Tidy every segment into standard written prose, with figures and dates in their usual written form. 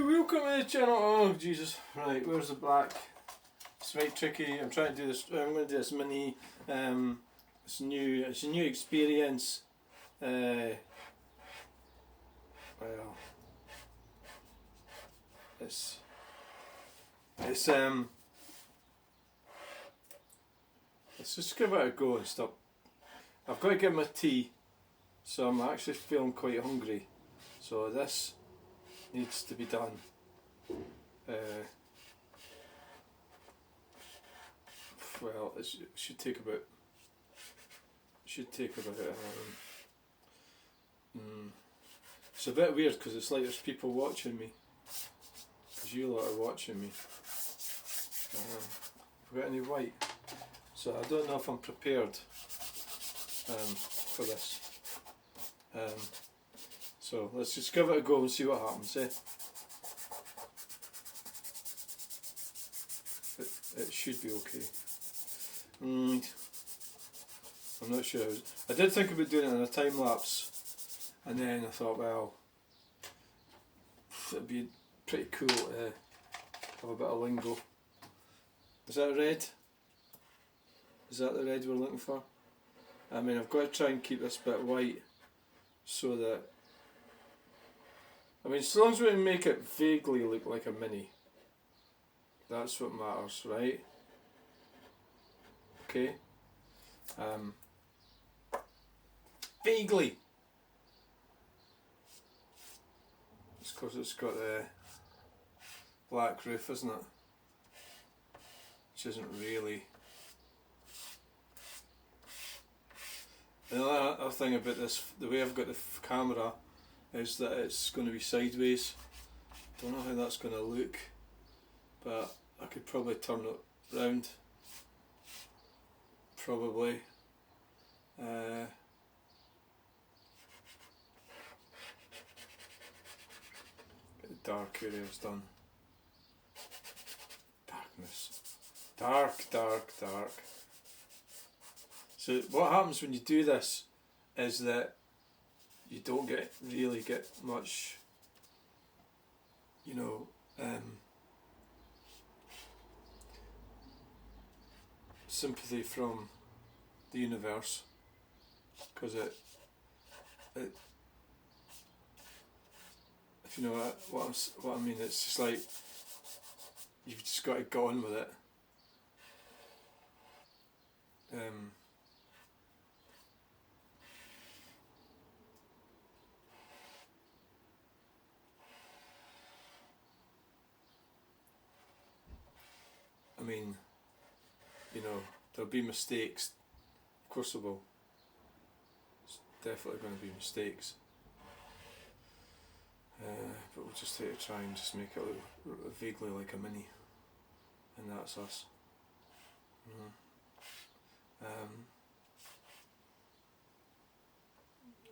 welcome to the channel. Oh Jesus! Right, where's the black? It's right tricky. I'm trying to do this. I'm going to do this mini. It's a new experience. Well, it's let's just give it a go and stop. I've got to get my tea, so I'm actually feeling quite hungry. So this needs to be done. Well, it should take about. It's a bit weird because it's like there's people watching me. Because you lot are watching me. Have we got any white? So I don't know if I'm prepared for this. So let's just give it a go and see what happens. It should be okay. I'm not sure. I did think about doing it in a time lapse, and then I thought, well, it'd be pretty cool to have a bit of lingo. Is that red? Is that the red we're looking for? I mean, I've got to try and keep this bit white so that, I mean, as long as we can make it vaguely look like a mini, that's what matters, right? Okay. Vaguely. It's because it's got a black roof, isn't it? Which isn't really. And another thing about this, the way I've got the camera, is that it's going to be sideways. Don't know how that's going to look, but I could probably turn it round. Probably. Get the dark areas done. Darkness. Dark, dark, dark. So what happens when you do this is that you don't really get much, sympathy from the universe, because it if you know what I mean, it's just like you've just got to go on with it. I mean, there'll be mistakes. Of course there will. It's definitely going to be mistakes. But we'll just have to try and just make it look vaguely like a mini. And that's us.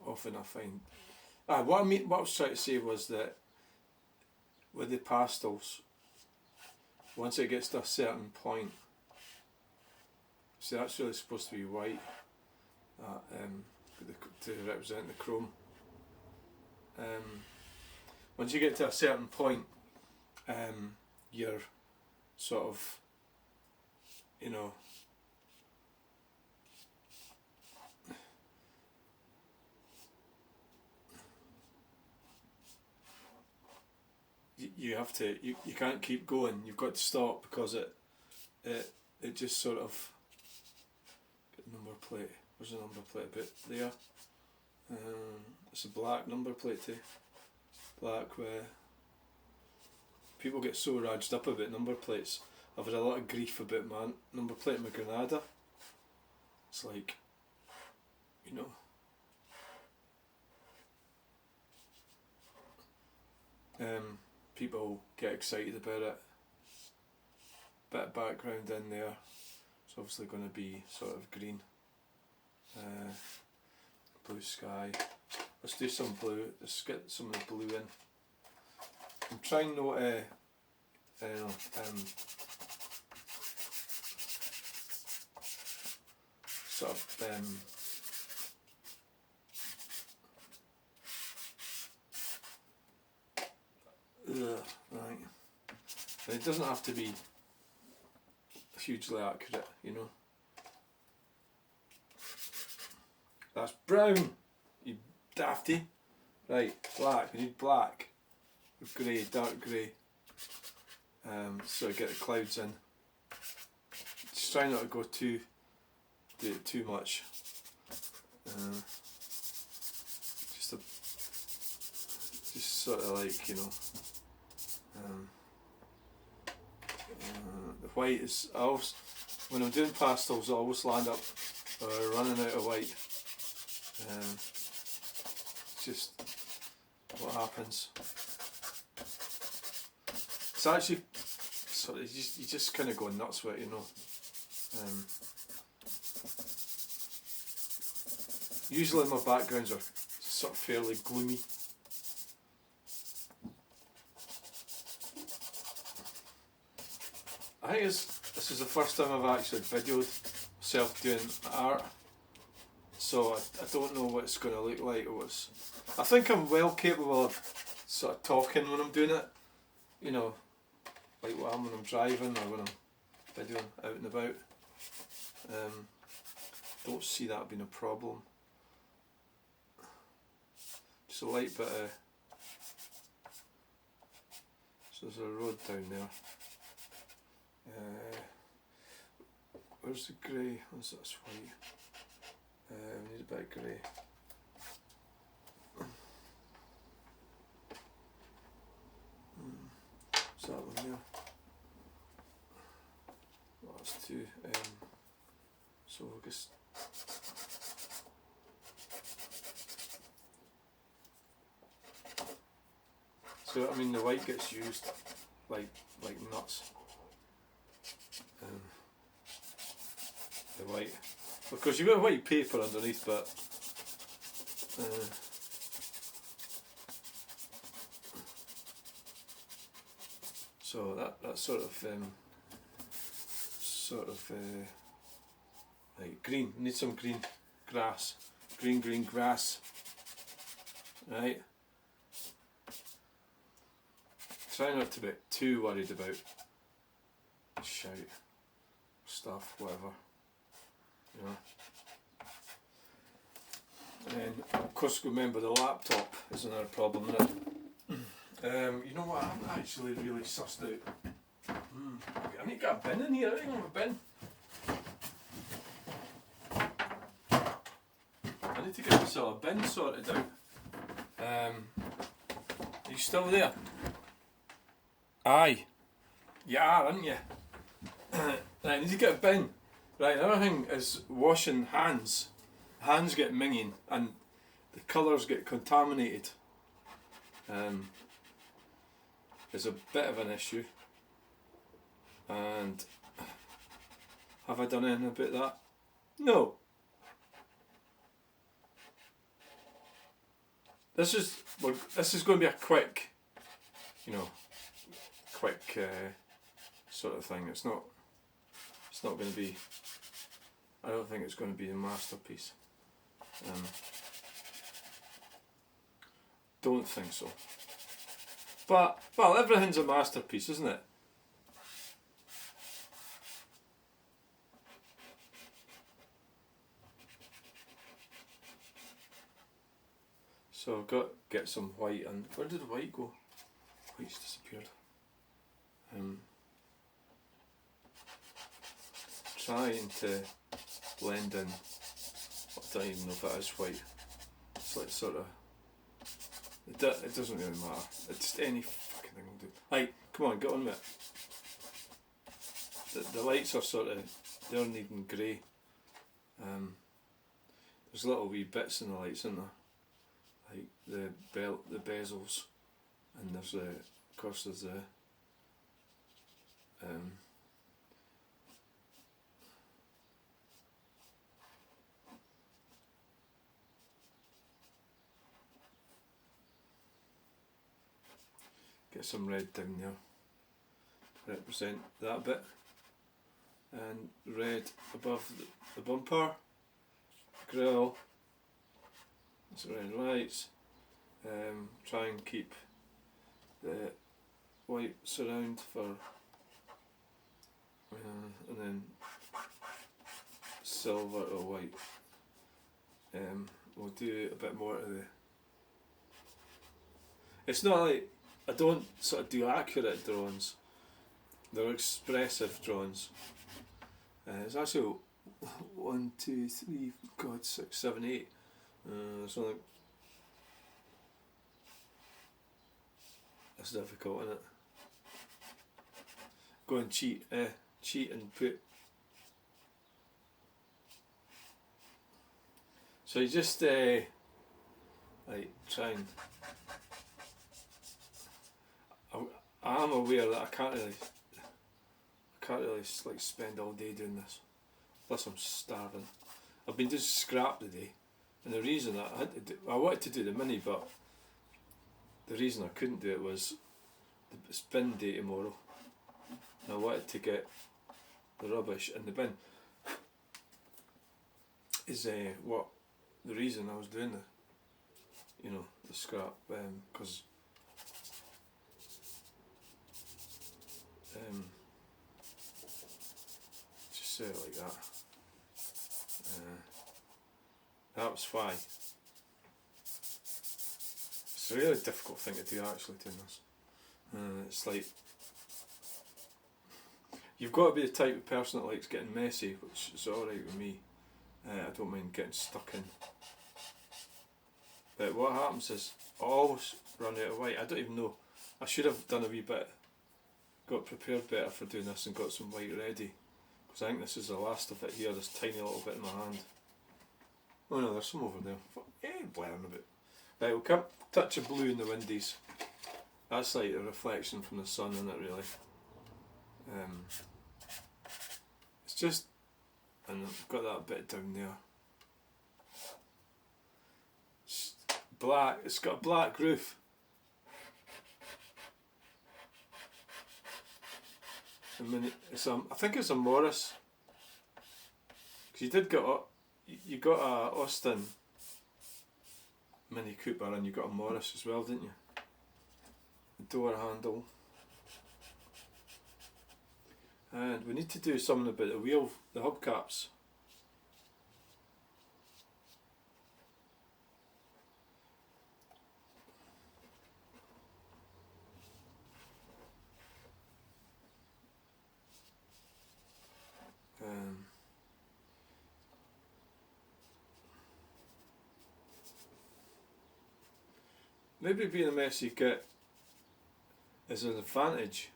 Often I find... what I was trying to say was that with the pastels, once it gets to a certain point, see, that's really supposed to be white, to represent the chrome. Once you get to a certain point, you're sort of, you have to, you can't keep going, you've got to stop, because it just sort of, get the number plate, where's the number plate, a bit there, it's a black number plate too, black, where people get so raged up about number plates. I've had a lot of grief about my number plate in my Granada. It's like, people get excited about it. Bit of background in there. It's obviously going to be sort of green. Blue sky. Let's do some blue. Let's get some of the blue in. I'm trying not to sort of Right. And it doesn't have to be hugely accurate, you know. That's brown, you dafty. Right, black, we need black. Grey, dark grey. So I get the clouds in. Just try not to do it too much. Just sort of like, you know. The white is, when I'm doing pastels I always land up running out of white. It's just what happens. It's actually sort of, you just kind of go nuts with it, you know. Usually my backgrounds are sort of fairly gloomy. I think this is the first time I've actually videoed myself doing art, so I don't know what it's going to look like. I think I'm well capable of sort of talking when I'm doing it, you know, like when I'm driving or when I'm videoing out and about. Don't see that being a problem. Just a light bit of, so there's a road down there. Where's the grey? What's this white? We need a bit of grey. What's that one there? Well, that's two. So I guess. So I mean, the white gets used like nuts. The white, because you've got white paper underneath, but so that sort of like green. We need some green grass, green grass, right? Try not to be too worried about shout stuff, whatever. You know. And then, of course, remember the laptop is another problem, isn't it? You know what? I haven't actually really sussed out. I need to get a bin in here. I think I have a bin. I need to get myself a bin sorted out. Are you still there? Aye. You are, aren't you? Right, I need to get a bin. Right, another thing is washing hands. Hands get minging and the colours get contaminated. It's a bit of an issue. And have I done anything about that? No. This is going to be a quick, you know, sort of thing. It's not going to be. I don't think it's going to be a masterpiece. Don't think so. But well, everything's a masterpiece, isn't it? So I've got to get some white, and where did the white go? White's disappeared. Trying to blend in. I don't even know if that is white. It's like sort of. It doesn't really matter. It's just any fucking thing will do. Like, come on, get on with it. The lights are sort of. They're needing grey. There's little wee bits in the lights, isn't there? Like the bezels, and there's of course there's the. Get some red down there, represent that bit, and red above the bumper, grille, some red lights, try and keep the white surround for, and then silver or white. We'll do a bit more to the. It's not like I don't sort of do accurate drawings. They're expressive drawings. It's actually 1, 2, 3, God, 6, 7, 8. Something. That's difficult, isn't it? Go and cheat and put. So you just like try and. I am aware that I can't really like spend all day doing this. Plus I'm starving. I've been doing scrap today, and the reason that I wanted to do the mini, but the reason I couldn't do it was it's bin day tomorrow, and I wanted to get the rubbish in the bin. Is what the reason I was doing the scrap, because just say it like that. That was why. It's a really difficult thing to do, actually, doing this. It's like you've got to be the type of person that likes getting messy, which is alright with me. I don't mind getting stuck in. But what happens is I always run out of white. I don't even know. I should have done a wee bit, got prepared better for doing this and got some white ready. Because I think this is the last of it here, this tiny little bit in my hand. Oh no, there's some over there. Blaring a bit. Right, we'll come touch of blue in the windies. That's like a reflection from the sun, isn't it, really? It's just, and I've got that bit down there. It's black, it's got a black roof. I think it's a Morris. Because you did get you got a Austin Mini Cooper and you got a Morris as well, didn't you? The door handle. And we need to do something about the wheel, the hubcaps. Maybe being a messy kit is an advantage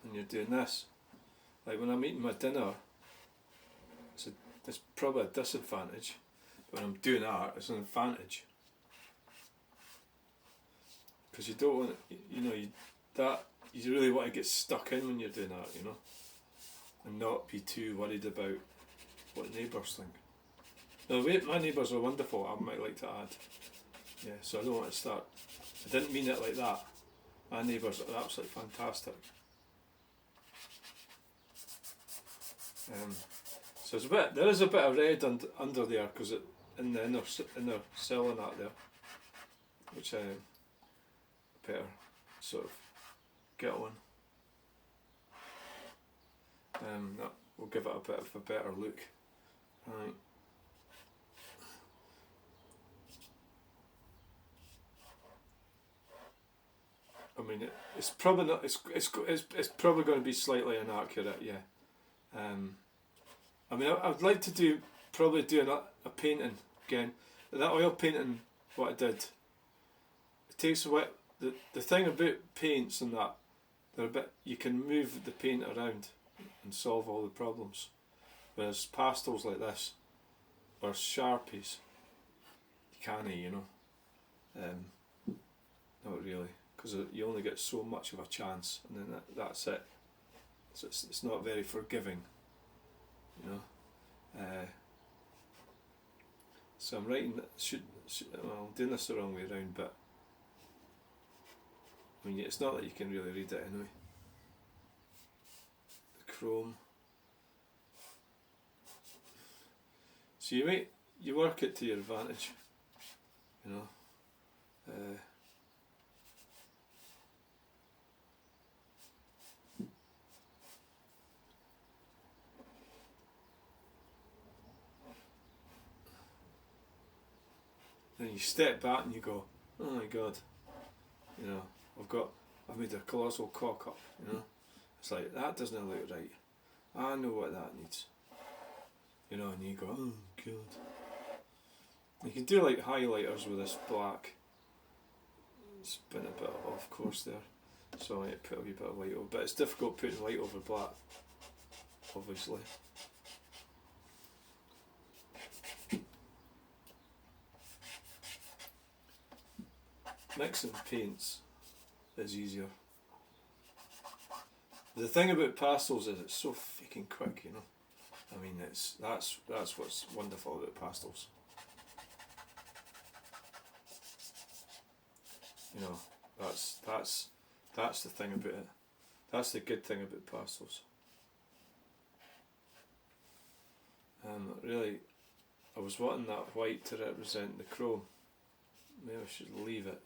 when you're doing this. Like when I'm eating my dinner, it's probably a disadvantage, but when I'm doing art, it's an advantage. Because you don't want, you really want to get stuck in when you're doing art, and not be too worried about what neighbours think. Now, my neighbours are wonderful, I might like to add. Yeah, so I don't want to start. I didn't mean it like that. My neighbours are absolutely fantastic. So there is a bit of red under there because in the inner cell and that there, which I better sort of get on. That will give it a bit of a better look. Right. I mean, it's probably not. It's probably going to be slightly inaccurate, yeah. I mean, I'd like to probably do a painting again. That oil painting, what I did, it takes a while. The thing about paints and that, they're a bit. You can move the paint around and solve all the problems. Whereas pastels like this, or Sharpies, you can't, not really. Because you only get so much of a chance, and then that's it. So it's not very forgiving, So I'm writing. I'm doing this the wrong way around, but I mean, it's not that you can really read it anyway. The chrome. So you work it to your advantage, and you step back and you go, oh my god, you know, I've made a colossal cock up, you know. It's like, that doesn't look right. I know what that needs. You know, and you go, oh god. You can do like highlighters with this black. It's been a bit off course there, so I might put a wee bit of white over, but it's difficult putting white over black, obviously. Mixing paints is easier. The thing about pastels is it's so fucking quick, you know. I mean, that's what's wonderful about pastels. You know, that's the thing about it. That's the good thing about pastels. Really, I was wanting that white to represent the chrome. Maybe I should leave it.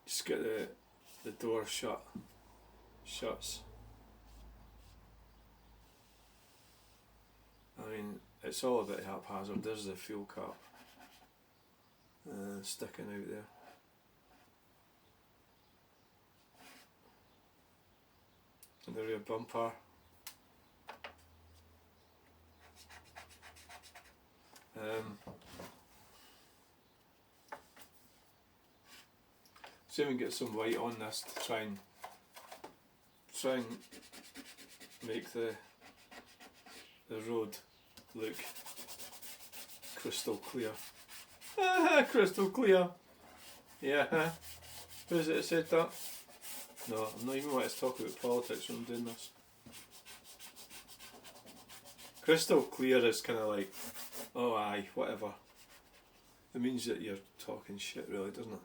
Just get the door shuts. I mean, it's all a bit haphazard. There's the fuel cap sticking out there. And the rear bumper. See if we can get some white on this to try and make the road look crystal clear. Crystal clear. Yeah. Who's it that said that? No, I'm not even wanting to talk about politics when I'm doing this. Crystal clear is kind of like, oh aye, whatever. It means that you're talking shit, really, doesn't it?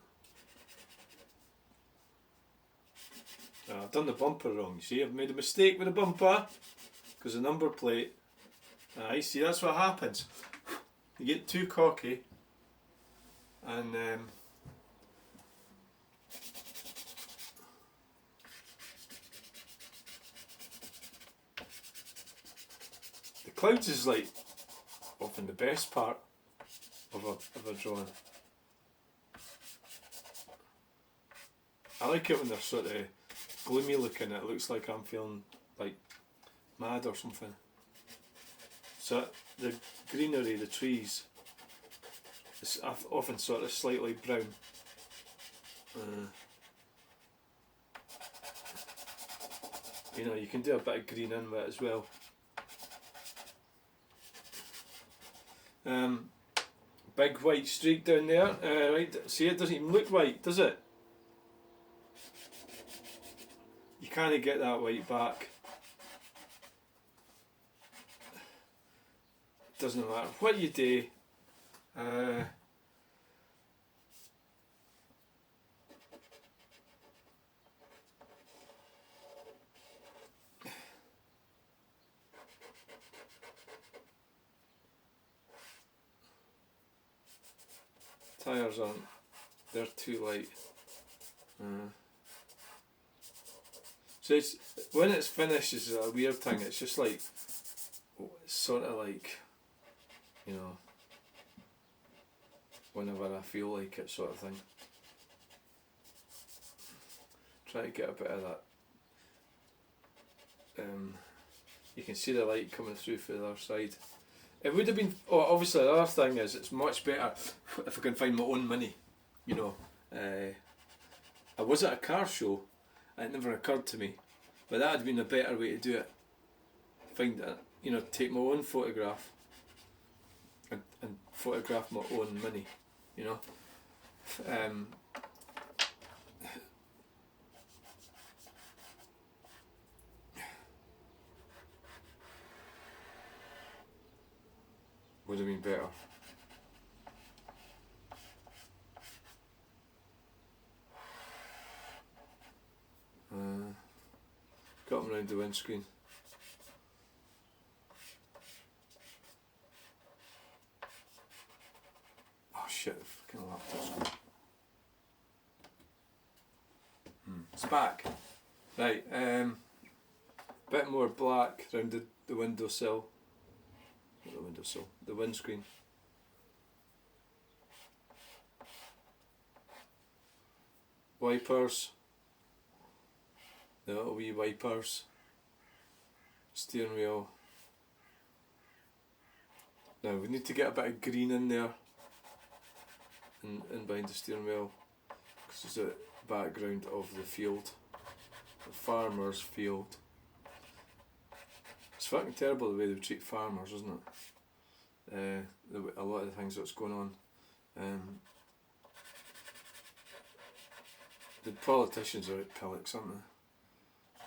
I've done the bumper wrong, you see, I've made a mistake with the bumper, because the number plate, I see, that's what happens. You get too cocky, and the clouds is like often the best part of a drawing. I like it when they're sort of gloomy looking. It looks like I'm feeling like mad or something. So the greenery, the trees, is often sort of slightly brown. You know, you can do a bit of green in with it as well. Big white streak down there. Right, see, it doesn't even look white, does it? You can't get that white back. Doesn't matter what you do. Tyres aren't, they're too light. So it's, when it's finished is a weird thing. It's just like, it's sort of like, you know, whenever I feel like it, sort of thing. Try to get a bit of that. You can see the light coming through from the other side. It would have been, obviously the other thing is it's much better if I can find my own money, you know. I was at a car show, and it never occurred to me, but that would have been a better way to do it. Find it, you know, take my own photograph and photograph my own money, you know. Would have been better. Got them around the windscreen. Oh shit, the fucking laptop's gone. It's back. Right, bit more black around the windowsill. Not the windowsill, the windscreen. Wipers, the little wee wipers, steering wheel. Now we need to get a bit of green in there, and behind the steering wheel, because it's the background of the field, the farmer's field. It's fucking terrible the way they treat farmers, isn't it? A lot of the things that's going on. The politicians are at pillocks, aren't they?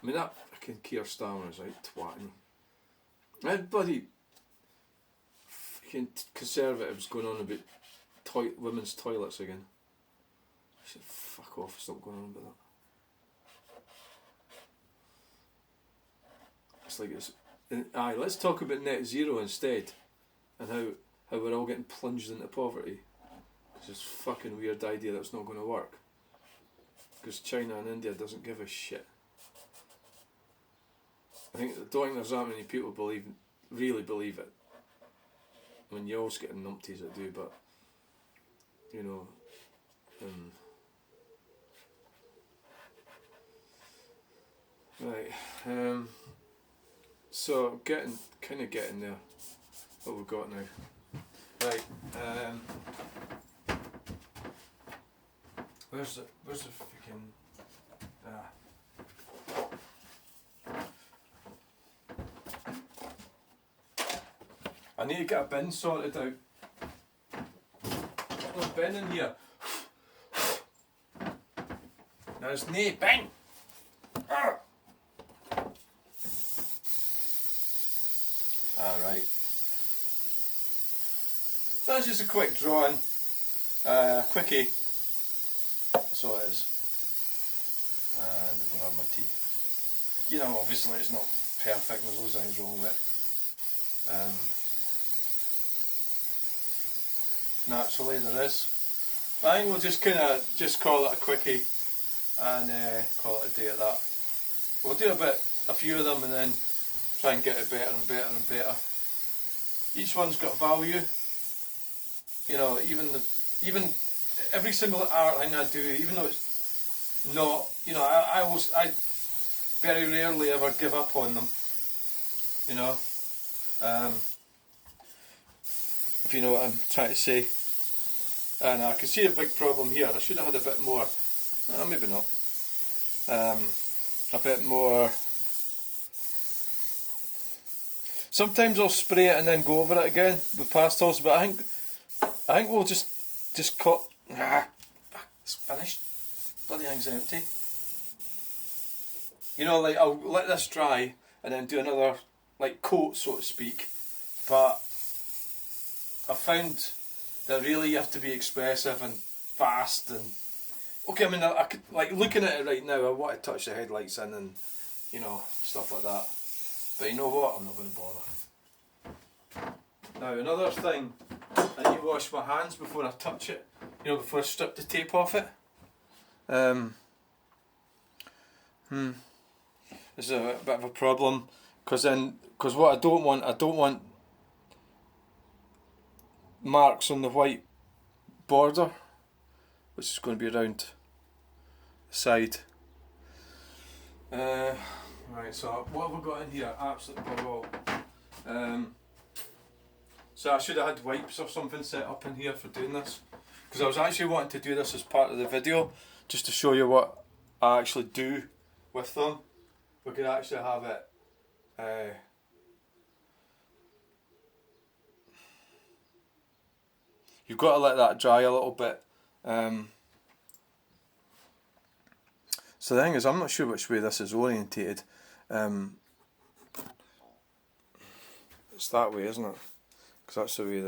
I mean, that fucking Keir Starmer is out twatting. That bloody fucking Conservatives going on about women's toilets again. I said, fuck off, stop going on about that. It's like it's. Aye, let's talk about net zero instead, and how we're all getting plunged into poverty. Because it's a fucking weird idea that's not going to work. Because China and India doesn't give a shit. I don't think there's that many people really believe it. I mean, you always get numpties that do, but you know, right. So kind of getting there. What we've got now. Right. Where's the freaking I need to get a bin sorted out. There's a bin in here. There's no bin. Alright. That's just a quick drawing. Quickie. That's all it is. And I'm going to have my tea. You know, obviously it's not perfect, there's loads of things wrong with it. Naturally there is. I think we'll just just call it a quickie and call it a day at that. We'll do a few of them and then try and get it better and better and better. Each one's got value. You know, even every single art thing I do, even though it's not, you know, I very rarely ever give up on them. You know, if you know what I'm trying to say. And I can see a big problem here. I should have had a bit more. Maybe not. A bit more. Sometimes I'll spray it and then go over it again with pastels, but I think we'll just cut. It's finished. Bloody thing's empty. You know, like I'll let this dry and then do another like coat, so to speak. But I found that really you have to be expressive and fast and okay. I mean, I could, like, looking at it right now, I want to touch the headlights in and, you know, stuff like that. But you know what? I'm not going to bother. Now another thing, I need to wash my hands before I touch it. You know, before I strip the tape off it. This is a bit of a problem because what I don't want marks on the white border, which is going to be around the side. Right, so what have we got in here? Absolutely bug all. So I should have had wipes or something set up in here for doing this, because I was actually wanting to do this as part of the video, just to show you what I actually do with them. We could actually have it you've got to let that dry a little bit. So the thing is, I'm not sure which way this is orientated. It's that way, isn't it? Because that's the way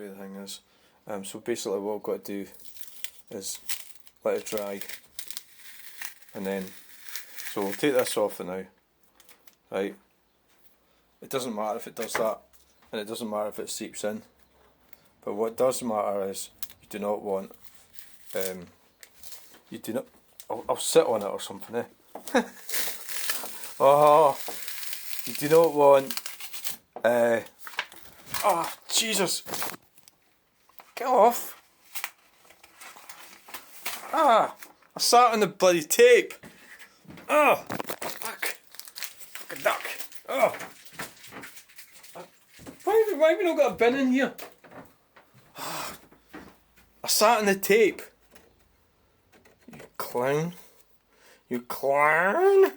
the thing is. So basically, what I've got to do is let it dry, and then so we'll take this off for now. Right. It doesn't matter if it does that, and it doesn't matter if it seeps in. But what does matter is you do not want. You do not. I'll sit on it or something. Oh, you do not want Oh, Jesus! Get off! Ah! I sat on the bloody tape! Oh! Fuck! Fucking duck! Oh! Why have we not got a bin in here? I sat on the tape! You clown! You clown!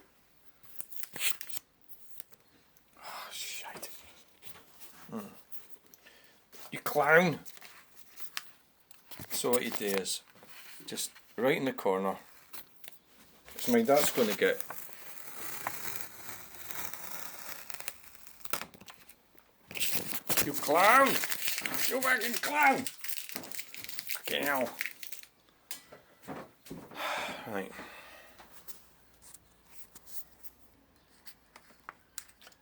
Oh, shite. You clown! So what you do is, just right in the corner. So my dad's going to get. You clown! You fucking clown! Fucking hell. Right.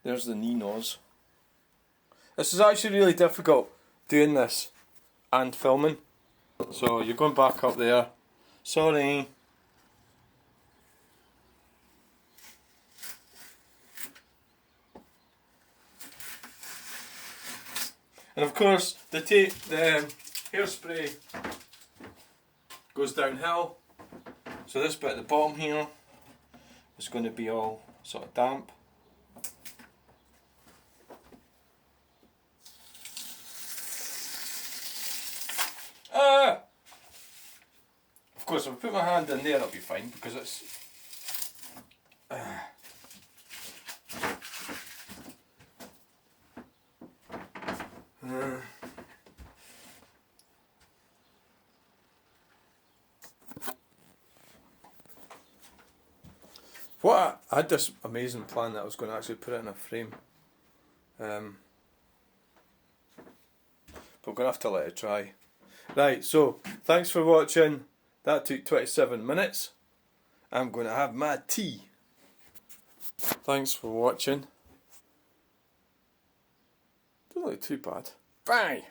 There's the knee nose. This is actually really difficult doing this and filming. So you're going back up there. Sorry. And of course the hairspray goes downhill. So this bit at the bottom here is going to be all sort of damp. Of course, if I put my hand in there, it'll be fine because it's. I had this amazing plan that I was going to actually put it in a frame. But we're going to have to let it dry. Right, so thanks for watching. That took 27 minutes. I'm going to have my tea. Thanks for watching. Don't look too bad. Bye!